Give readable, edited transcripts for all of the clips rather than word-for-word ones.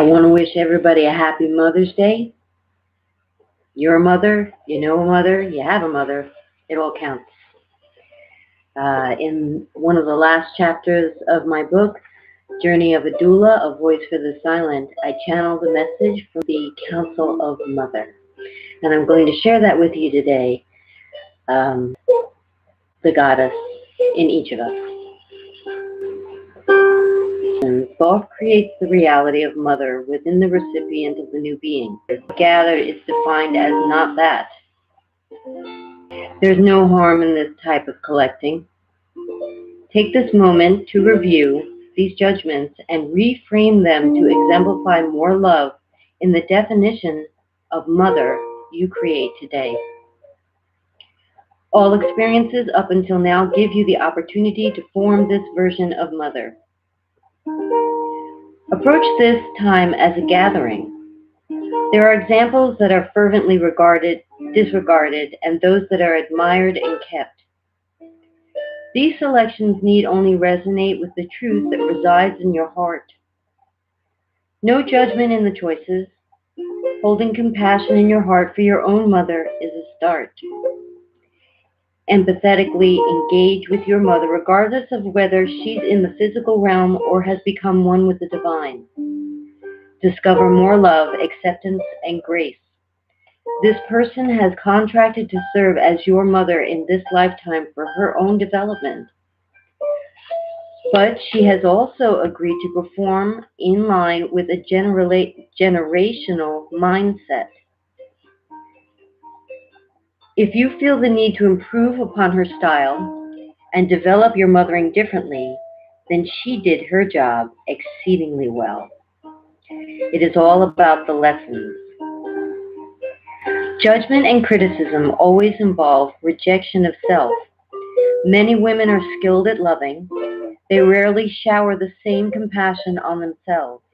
I want to wish everybody a happy Mother's Day. You're a mother, you know a mother, you have a mother. It all counts. In one of the last chapters of my book, Journey of a Doula, A Voice for the Silent, I channeled a message from the Council of Mother. And I'm going to share that with you today, the goddess in each of us. And thought creates the reality of mother within the recipient of the new being. Gather is defined as not that. There's no harm in this type of collecting. Take this moment to review these judgments and reframe them to exemplify more love in the definition of mother you create today. All experiences up until now give you the opportunity to form this version of mother. Approach this time as a gathering. There are examples that are fervently disregarded, and those that are admired and kept. These selections need only resonate with the truth that resides in your heart. No judgment in the choices. Holding compassion in your heart for your own mother is a start. Empathetically engage with your mother regardless of whether she's in the physical realm or has become one with the divine. Discover more love, acceptance, and grace. This person has contracted to serve as your mother in this lifetime for her own development. But she has also agreed to perform in line with a generational mindset. If you feel the need to improve upon her style and develop your mothering differently, then she did her job exceedingly well. It is all about the lessons. Judgment and criticism always involve rejection of self. Many women are skilled at loving. They rarely shower the same compassion on themselves.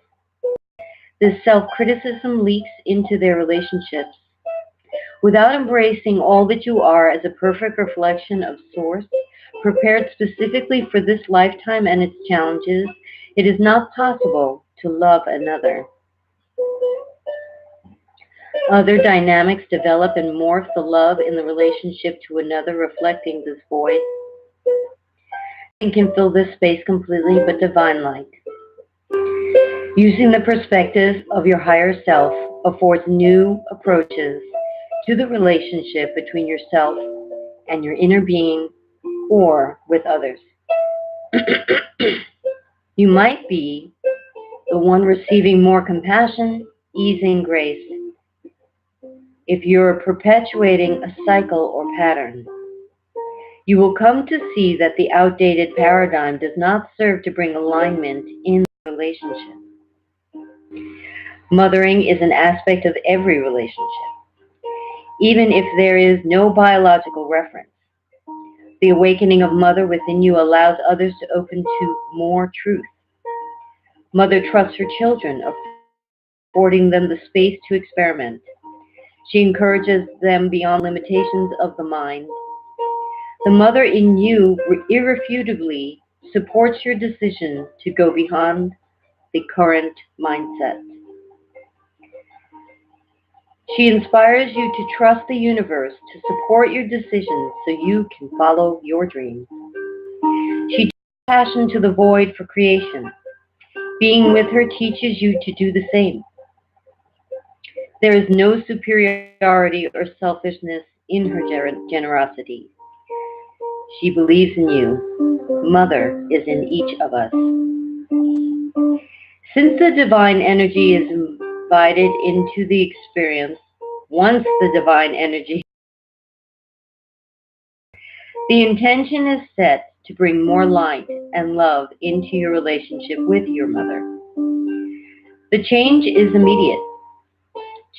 This self-criticism leaks into their relationships. Without embracing all that you are as a perfect reflection of Source, prepared specifically for this lifetime and its challenges, it is not possible to love another. Other dynamics develop and morph the love in the relationship to another, reflecting this void. Nothing can fill this space completely but divine light. Using the perspective of your higher self affords new approaches to the relationship between yourself and your inner being or with others. You might be the one receiving more compassion, ease, and grace if you're perpetuating a cycle or pattern. You will come to see that the outdated paradigm does not serve to bring alignment in the relationship. Mothering is an aspect of every relationship, even if there is no biological reference. The awakening of mother within you allows others to open to more truth. Mother trusts her children, affording them the space to experiment. She encourages them beyond limitations of the mind. The mother in you irrefutably supports your decision to go beyond the current mindset. She inspires you to trust the universe to support your decisions so you can follow your dreams. She takes passion to the void for creation. Being with her teaches you to do the same. There is no superiority or selfishness in her generosity. She believes in you. Mother is in each of us. Since the divine energy is invited into the experience, once the divine energy, the intention is set to bring more light and love into your relationship with your mother. The change is immediate.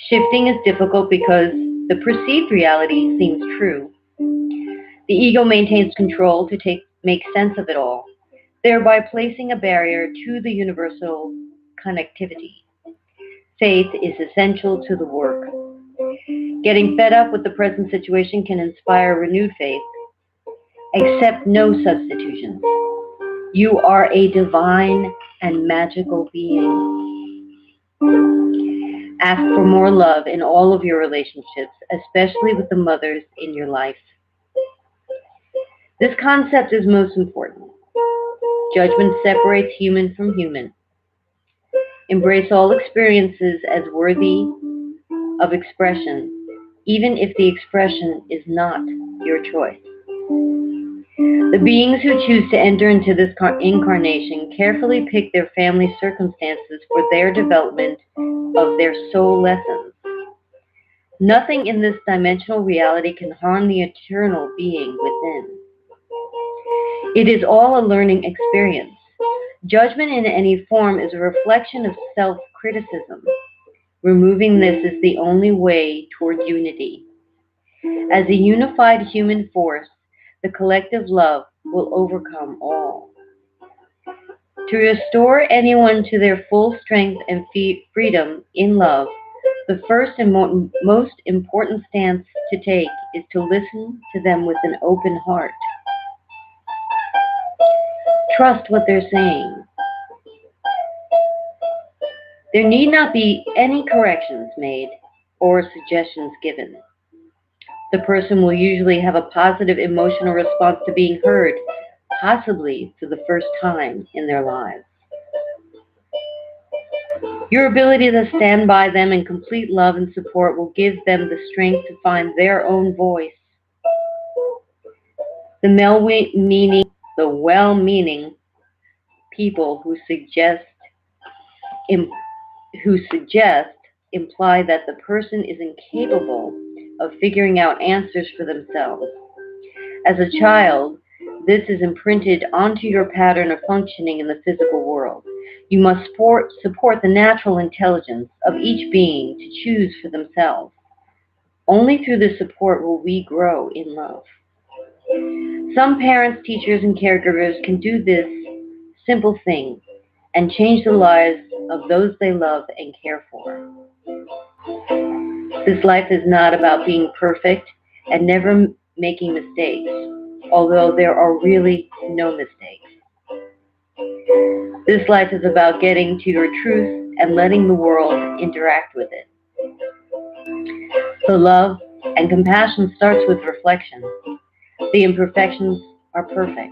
Shifting is difficult because the perceived reality seems true. The ego maintains control to make sense of it all, thereby placing a barrier to the universal connectivity. Faith is essential to the work. Getting fed up with the present situation can inspire renewed faith. Accept no substitutions. You are a divine and magical being. Ask for more love in all of your relationships, especially with the mothers in your life. This concept is most important. Judgment separates human from human. Embrace all experiences as worthy of expression, even if the expression is not your choice. The beings who choose to enter into this incarnation carefully pick their family circumstances for their development of their soul lessons. Nothing in this dimensional reality can harm the eternal being within. It is all a learning experience. Judgment in any form is a reflection of self-criticism. Removing this is the only way toward unity. As a unified human force, the collective love will overcome all. To restore anyone to their full strength and freedom in love, the first and most important stance to take is to listen to them with an open heart. Trust what they're saying. There need not be any corrections made or suggestions given. The person will usually have a positive emotional response to being heard, possibly for the first time in their lives. Your ability to stand by them in complete love and support will give them the strength to find their own voice. The well-meaning people who suggest imply that the person is incapable of figuring out answers for themselves. As a child, this is imprinted onto your pattern of functioning in the physical world. You must support the natural intelligence of each being to choose for themselves. Only through this support will we grow in love. Some parents, teachers, and caregivers can do this simple thing and change the lives of those they love and care for. This life is not about being perfect and never making mistakes, although there are really no mistakes. This life is about getting to your truth and letting the world interact with it. So love and compassion starts with reflection. The imperfections are perfect.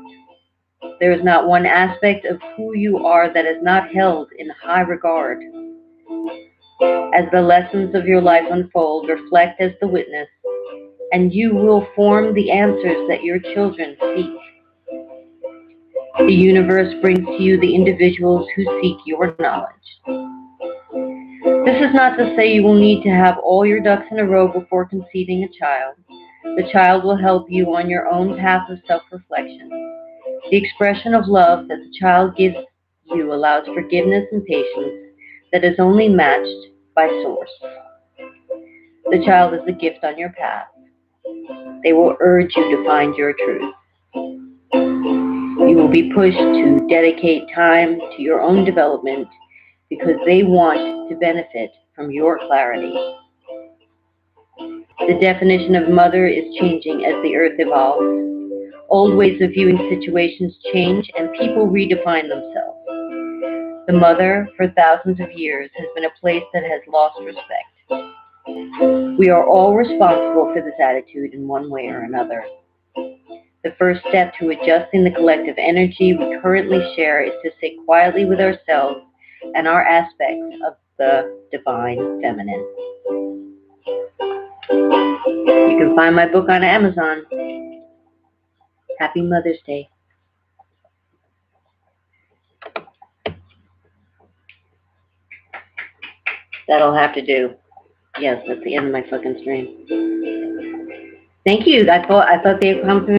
There is not one aspect of who you are that is not held in high regard. As the lessons of your life unfold, reflect as the witness, and you will form the answers that your children seek. The universe brings to you the individuals who seek your knowledge. This is not to say you will need to have all your ducks in a row before conceiving a child. The child will help you on your own path of self-reflection. The expression of love that the child gives you allows forgiveness and patience that is only matched by Source. The child is a gift on your path. They will urge you to find your truth. You will be pushed to dedicate time to your own development because they want to benefit from your clarity. The definition of mother is changing as the earth evolves. Old ways of viewing situations change and people redefine themselves. The mother, for thousands of years, has been a place that has lost respect. We are all responsible for this attitude in one way or another. The first step to adjusting the collective energy we currently share is to sit quietly with ourselves and our aspects of the divine feminine. You can find my book on Amazon. Happy Mother's Day. That'll have to do. Yes, that's the end of my fucking stream. Thank you. I thought the accompaniment